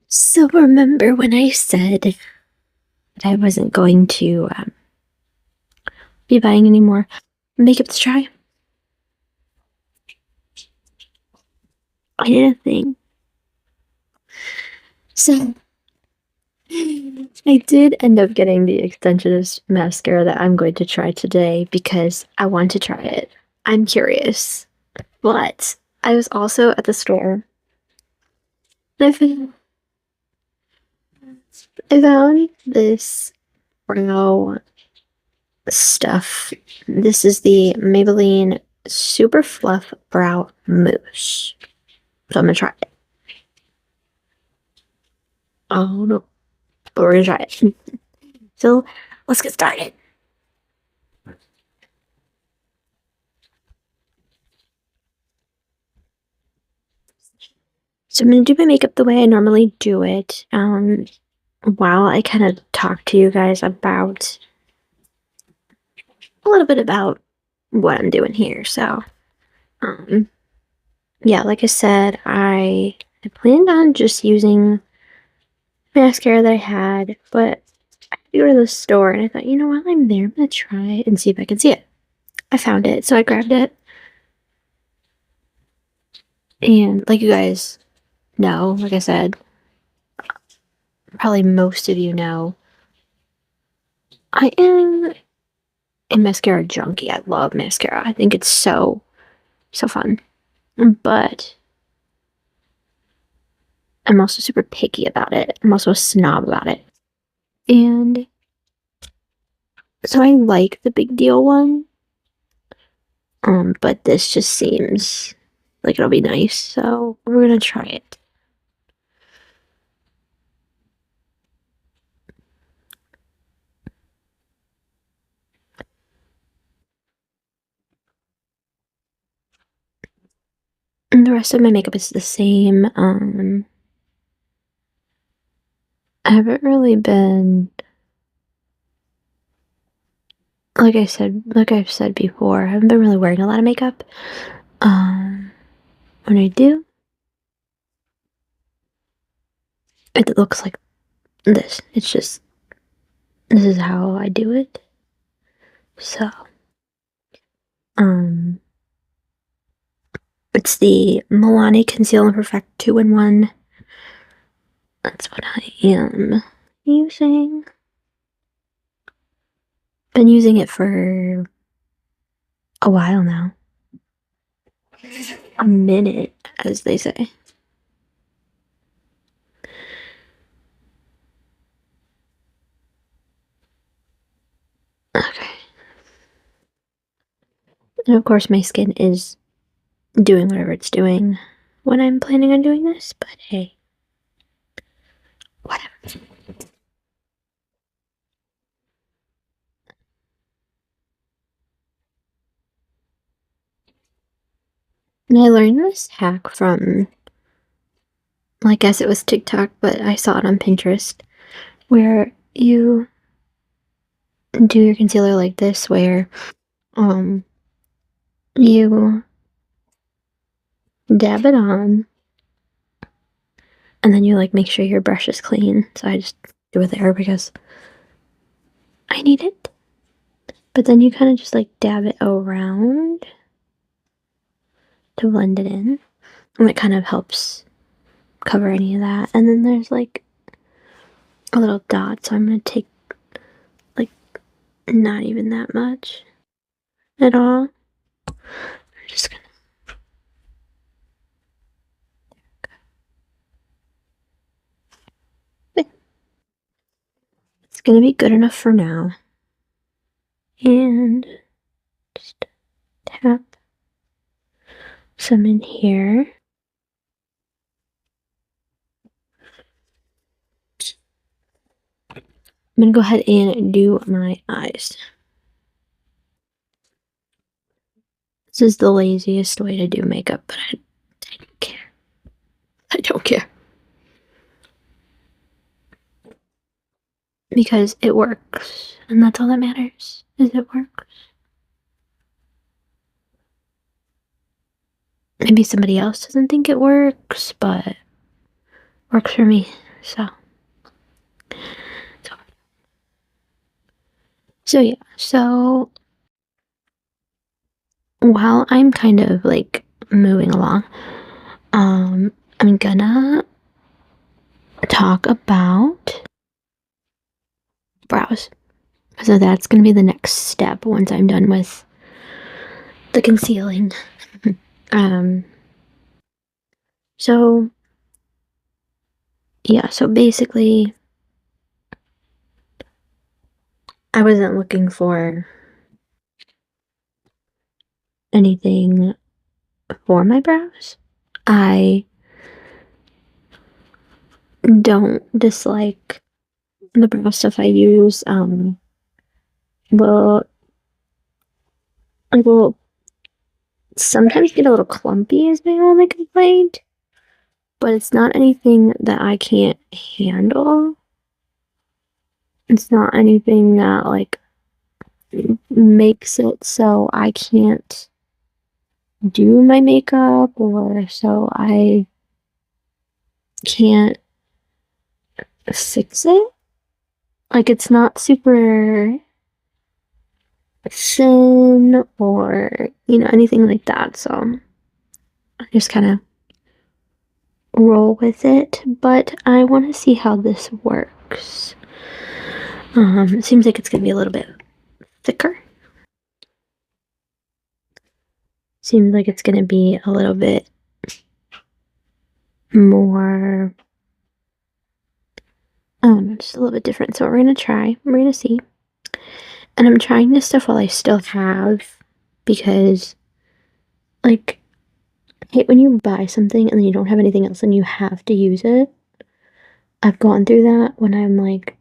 So remember when I said that I wasn't going to be buying any more makeup to try? I did a thing. So I did end up getting the Extensionist mascara that I'm going to try today because I want to try it. I'm curious. But I was also at the store. I found this brow stuff. This is the Maybelline Super Fluff Brow Mousse. So I'm gonna try it. Oh no, but we're gonna try it. So let's get started. So I'm gonna do my makeup the way I normally do it. While I kind of talk to you guys about a little bit about what I'm doing here. So, yeah, like I said, I planned on just using mascara that I had, but I had to go to the store and I thought, you know, while I'm there, I'm gonna try it and see if I can see it. I found it, so I grabbed it. And like you guys know, like I said, probably most of you know, I am a mascara junkie. I love mascara. I think it's so fun. But I'm also super picky about it. I'm also a snob about it. And so I like the Big Deal one. But this just seems like it'll be nice, so we're gonna try it. And the rest of my makeup is the same. I haven't really been, like I've said before, I haven't been really wearing a lot of makeup. When I do, it looks like this. It's just, this is how I do it. So, it's the Milani Conceal and Perfect 2-in-1. That's what I am using. Been using it for a while now. A minute, as they say. Okay. And of course, my skin is doing whatever it's doing when I'm planning on doing this, but hey, whatever. And I learned this hack from, well, I guess it was TikTok, but I saw it on Pinterest, where you do your concealer like this, where you dab it on, and then you like make sure your brush is clean. So I just do it there because I need it. But then you kind of just like dab it around to blend it in, and it kind of helps cover any of that. And then there's like a little dot, so I'm gonna take like not even that much at all. I'm just gonna, it's gonna be good enough for now. And just tap some in here. I'm gonna go ahead and do my eyes. This is the laziest way to do makeup, but I don't care. I don't care. Because it works, and that's all that matters, is it works. maybe somebody else doesn't think it works, but works for me. So yeah. So while I'm kind of like moving along, I'm gonna talk about brows. So that's gonna be the next step once I'm done with the concealing. um, so yeah, so basically, I wasn't looking for anything for my brows. I don't dislike the brow stuff I use. Will I will sometimes get a little clumpy is my only complaint, but it's not anything that I can't handle. It's not anything that like makes it so I can't do my makeup or so I can't fix it. Like it's not super thin or, anything like that. So I just kind of roll with it. But I want to see how this works. It seems like it's going to be a little bit thicker. Seems like it's going to be a little bit more, I don't know, just a little bit different. So we're going to try. We're going to see. And I'm trying this stuff while I still have, because, like, I hate when you buy something and then you don't have anything else and you have to use it. I've gone through that when I'm like,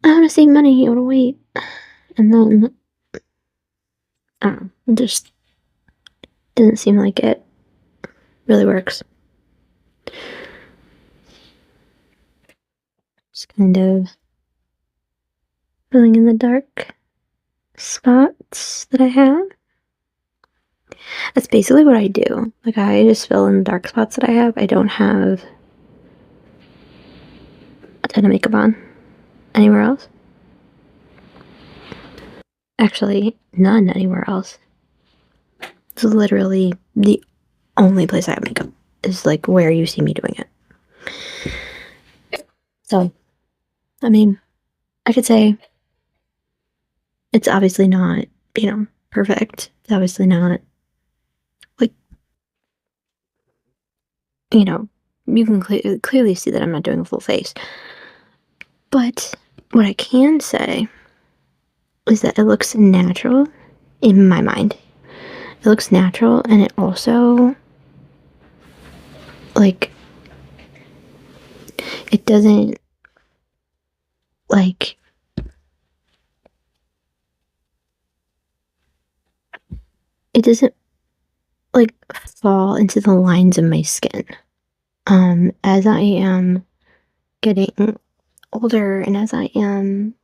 I want to save money, I want to wait. And then, I don't know, it just doesn't seem like it really works. Just kind of filling in the dark spots that I have. That's basically what I do. Like, I just fill in the dark spots that I have. I don't have a ton of makeup on anywhere else. Actually, none anywhere else. It's literally the only place I have makeup is like where you see me doing it. So, I mean, I could say it's obviously not, perfect. It's obviously not like, you can clearly see that I'm not doing a full face. But what I can say is that it looks natural in my mind. It looks natural, and it also, like, it doesn't, like, it doesn't, like, fall into the lines of my skin. As I am getting older and as I am,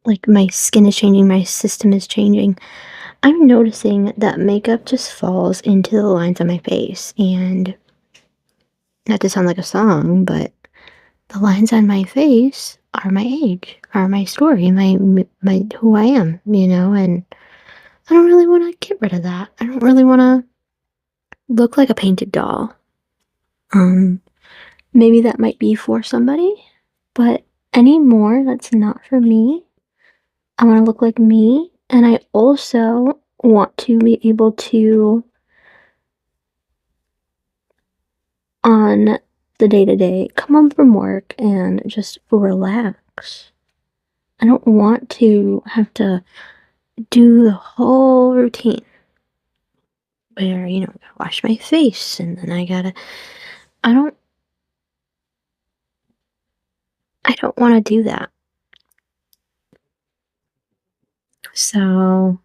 like, my skin is changing, my system is changing, I'm noticing that makeup just falls into the lines of my face. And not to sound like a song, but the lines on my face are my age, are my story, my who I am, and I don't really want to get rid of that. I don't really want to look like a painted doll. Um, Maybe that might be for somebody, but anymore, that's not for me. I want to look like me, and I also want to be able to, on the day-to-day, come home from work and just relax. I don't want to have to do the whole routine where, I gotta wash my face and then I don't, I don't want to do that. So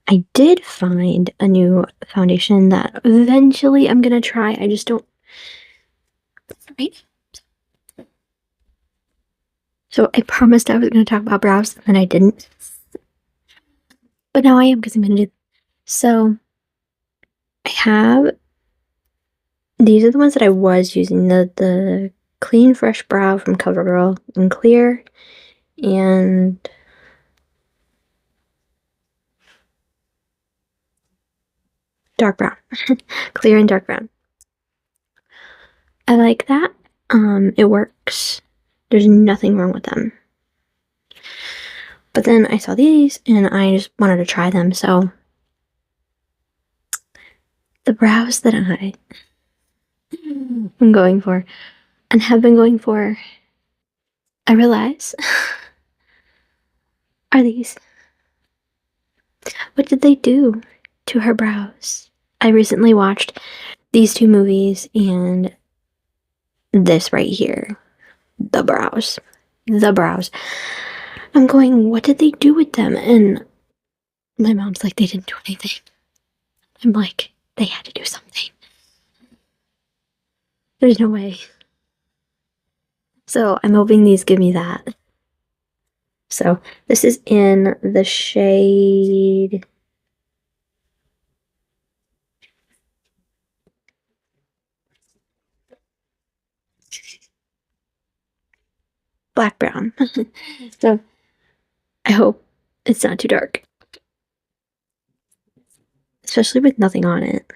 I did find a new foundation that eventually I'm gonna try. I just don't, right? So I promised I was gonna talk about brows and I didn't. But now I am because I'm going to do. So I have, these are the ones that I was using, the Clean Fresh Brow from CoverGirl in clear and dark brown. Clear and dark brown. I like that. It works. There's nothing wrong with them. But then I saw these and I just wanted to try them, so the brows that I'm going for and have been going for, I realize, are these. What did they do to her brows? I recently watched these two movies and this right here. The brows. The brows. I'm going, what did they do with them? And my mom's like, they didn't do anything. I'm like, they had to do something. There's no way. So I'm hoping these give me that. So this is in the shade black brown. So I hope it's not too dark. Especially with nothing on it.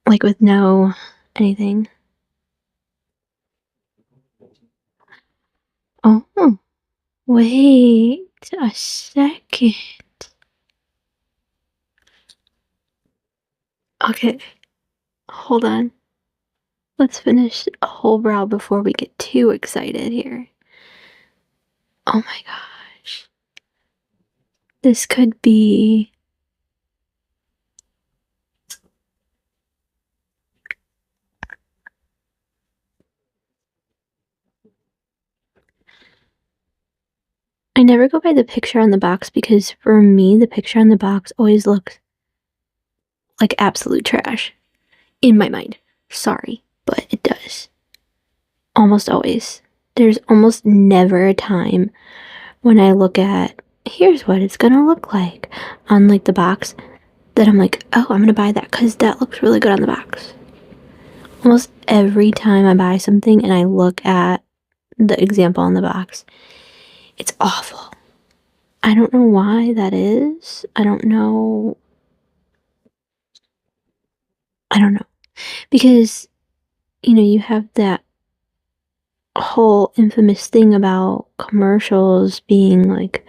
Like with no anything. Oh, wait a second. Okay, hold on. Let's finish a whole brow before we get too excited here. Oh my gosh. This could be... I never go by the picture on the box because for me, the picture on the box always looks like absolute trash. In my mind. Sorry, but it does. Almost always. There's almost never a time when I look at, here's what it's gonna look like on like the box, that I'm like, oh, I'm gonna buy that because that looks really good on the box. Almost every time I buy something and I look at the example on the box, it's awful. I don't know why that is. I don't know. Because, you know, you have that whole infamous thing about commercials being like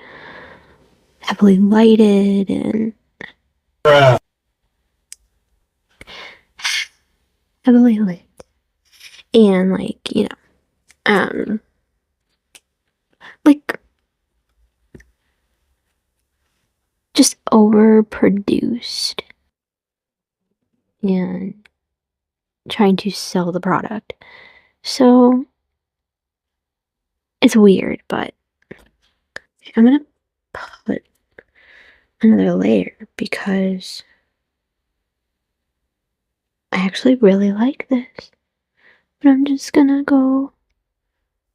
heavily lighted and heavily lit. And like, you know, like just overproduced and trying to sell the product. So it's weird, but I'm gonna put another layer because I actually really like this. But I'm just gonna go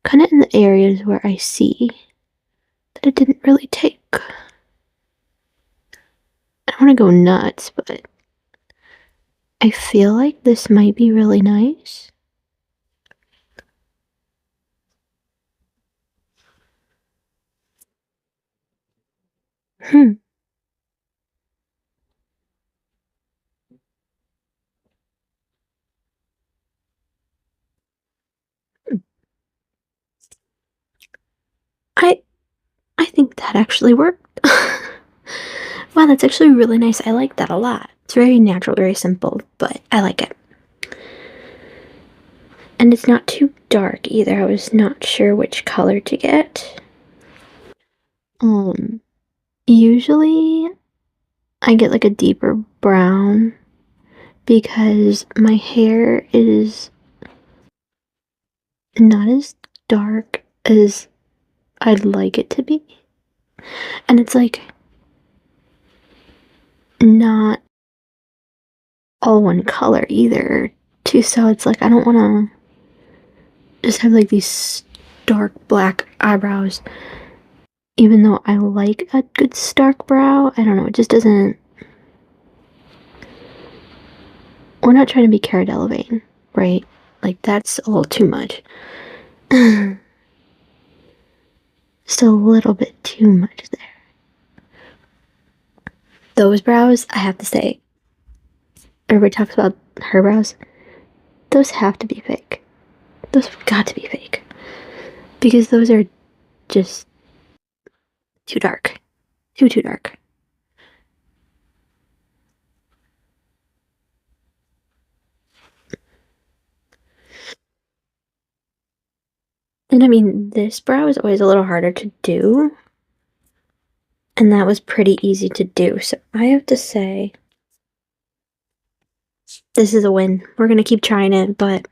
kind of in the areas where I see that it didn't really take. I don't want to go nuts, but I feel like this might be really nice. I think that actually worked. Wow, that's actually really nice. I like that a lot. It's very natural, very simple, but I like it. And it's not too dark either. I was not sure which color to get. Usually I get like a deeper brown because my hair is not as dark as I'd like it to be. And it's like not all one color either, too. So it's like I don't want to just have like these stark black eyebrows even though I like a good stark brow, I don't know, it just doesn't... We're not trying to be Cara Delevingne, right? Like, that's a little too much. Just a little bit too much there. Those brows, I have to say, everybody talks about her brows. Those have to be fake. Those have got to be fake. Because those are just too dark. Too dark. And I mean, this brow is always a little harder to do. And that was pretty easy to do. So I have to say, this is a win. We're going to keep trying it, but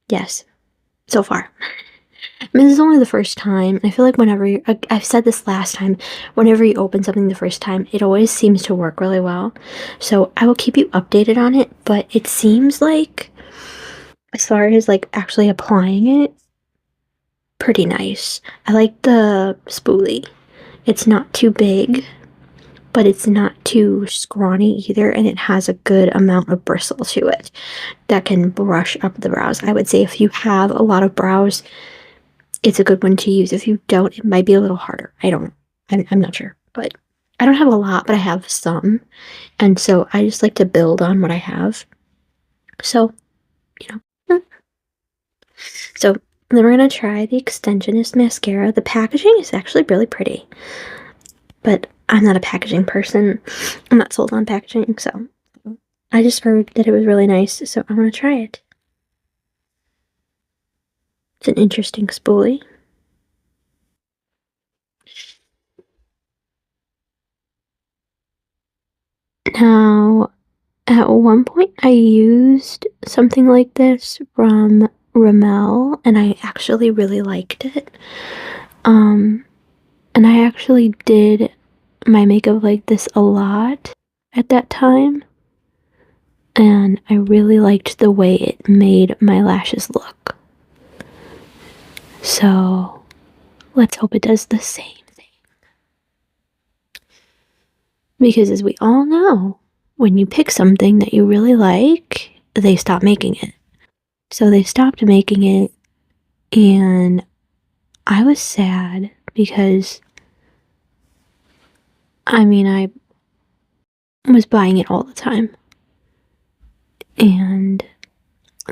yes, so far. I mean, this is only the first time. I feel like whenever I've said this last time, whenever you open something the first time, it always seems to work really well. So I will keep you updated on it, but it seems like, as far as like actually applying it, pretty nice. I like the spoolie. It's not too big, but it's not too scrawny either, and it has a good amount of bristle to it that can brush up the brows. I would say if you have a lot of brows, it's a good one to use. If you don't, it might be a little harder. I'm not sure, but I don't have a lot, but I have some, and so I just like to build on what I have. So, you know. So then we're gonna try the Extensionist mascara. The packaging is actually really pretty, but I'm not a packaging person. I'm not sold on packaging, so I just heard that it was really nice, so I want to try it. It's an interesting spoolie. Now, at one point I used something like this from Rimmel, and I actually really liked it. And I actually did my makeup like this a lot at that time, and I really liked the way it made my lashes look. So let's hope it does the same thing. Because as we all know, when you pick something that you really like, they stop making it. So they stopped making it, and I was sad because, I mean, I was buying it all the time. And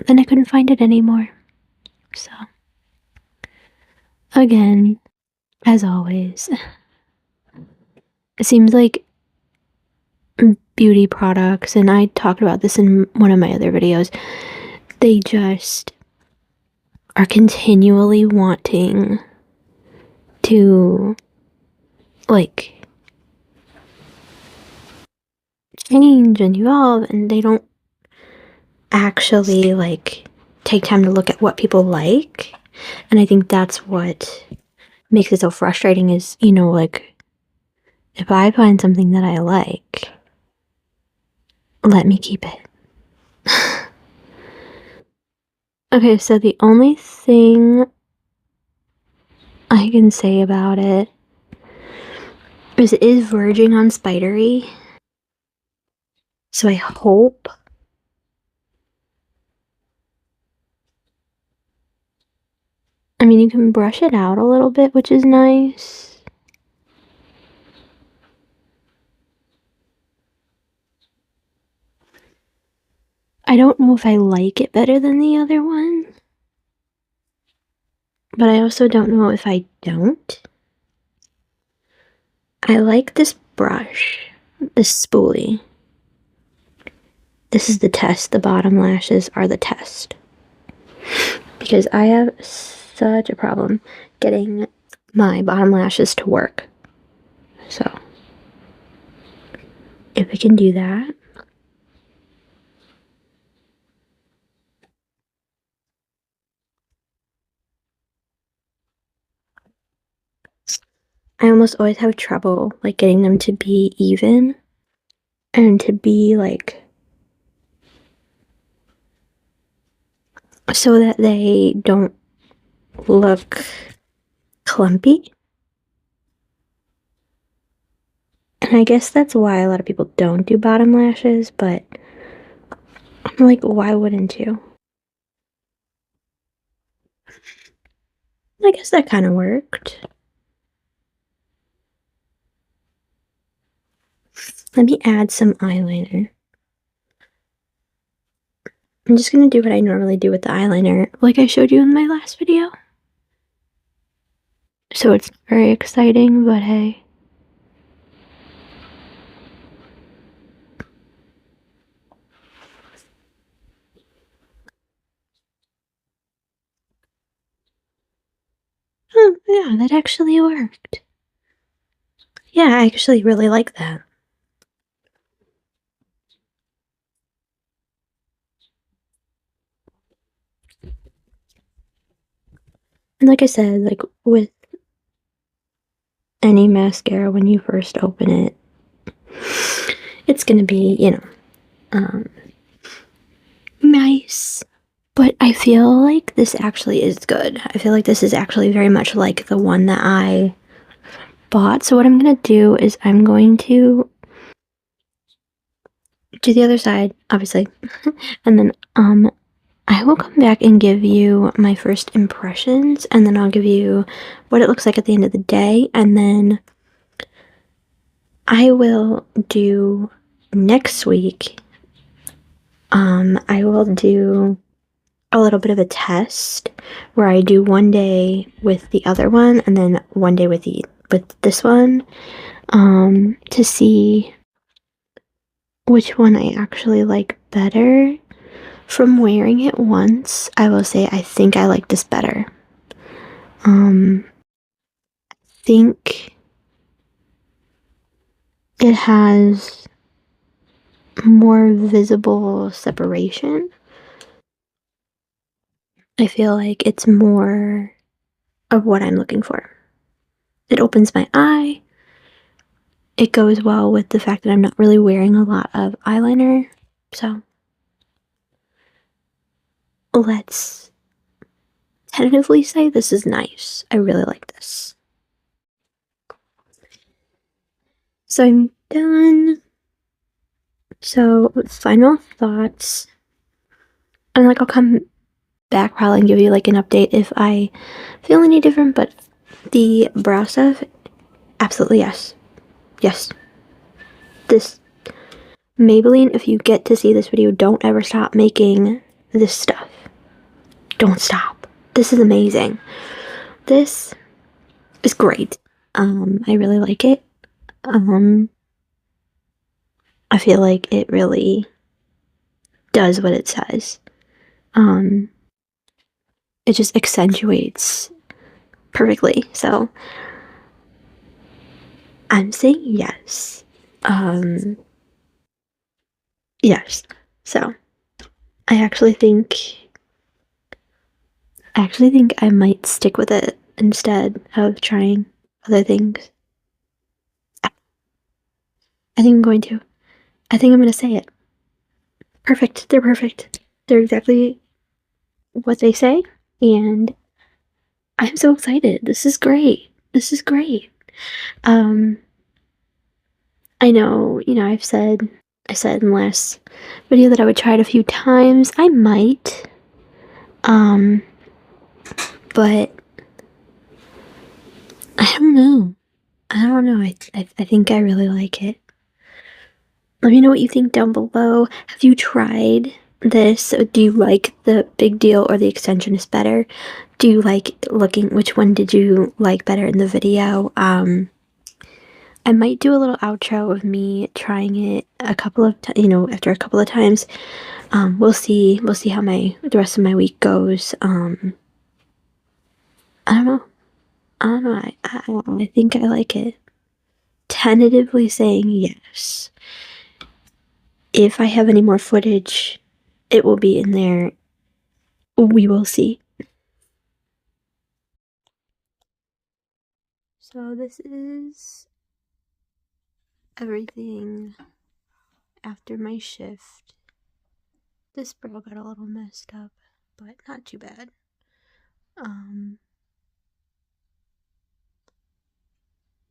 then I couldn't find it anymore. So, again, as always, it seems like beauty products, and I talked about this in one of my other videos, they just are continually wanting to, like, change and evolve, and they don't actually, like, take time to look at what people like. And I think that's what makes it so frustrating is, you know, like, if I find something that I like, let me keep it. Okay, so the only thing I can say about it is verging on spidery. So I hope I mean, you can brush it out a little bit, which is nice. I don't know if I like it better than the other one, but I also don't know if I don't. I like this brush, this spoolie. This is the test. The bottom lashes are the test. Because I have such a problem getting my bottom lashes to work. So, if we can do that. I almost always have trouble, like, getting them to be even and to be, like, so that they don't look clumpy. And I guess that's why a lot of people don't do bottom lashes, but I'm like, why wouldn't you? I guess that kind of worked. Let me add some eyeliner. I'm just gonna do what I normally do with the eyeliner, like I showed you in my last video. So it's very exciting, but hey. Oh, yeah, that actually worked. Yeah, I actually really like that. And like I said, like with any mascara, when you first open it, it's gonna be, nice. But I feel like this actually is good. I feel like this is actually very much like the one that I bought. So what I'm gonna do is I'm going to do the other side, obviously, and then I will come back and give you my first impressions, and then I'll give you what it looks like at the end of the day, and then I will do next week. I will do a little bit of a test where I do one day with the other one and then one day with this one, to see which one I actually like better. From wearing it once, I will say I think I like this better. Think it has more visible separation. I feel like it's more of what I'm looking for. It opens my eye. It goes well with the fact that I'm not really wearing a lot of eyeliner. So let's tentatively say this is nice. I really like this. So I'm done. So final thoughts. And like I'll come back probably and give you like an update if I feel any different, but the brow stuff, absolutely yes. Yes. This Maybelline, if you get to see this video, don't ever stop making this stuff. Don't stop. This is amazing. This is great. I really like it. I feel like it really does what it says. It just accentuates perfectly. So I'm saying yes. Yes. So I actually think I might stick with it instead of trying other things. I think I'm going to. I think I'm going to say it. Perfect. They're perfect. They're exactly what they say. And I'm so excited. This is great. This is great. I know, I said in the last video that I would try it a few times. I might. But I don't know. I think I really like it. Let me know what you think down below. Have you tried this? Do you like the Big Deal or the Extensionist better? Do you like which one did you like better in the video? I might do a little outro of me trying it a couple of after a couple of times. We'll see how the rest of my week goes. I don't know. I think I like it. Tentatively saying yes. If I have any more footage, it will be in there. We will see. So this is everything after my shift. This brow got a little messed up, but not too bad.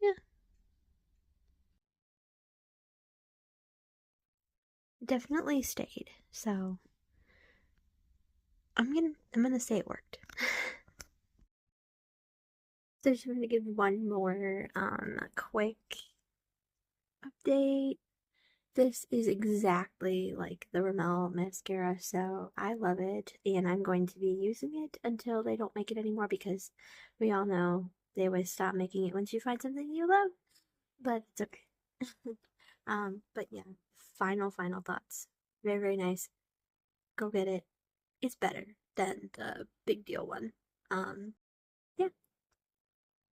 Yeah. definitely stayed. So I'm gonna say it worked. So just want to give one more quick update. This is exactly like the Rimmel mascara, so I love it, and I'm going to be using it until they don't make it anymore because we all know they always stop making it once you find something you love, but it's okay. But yeah, final thoughts. Very, very nice. Go get it. It's better than the big deal one.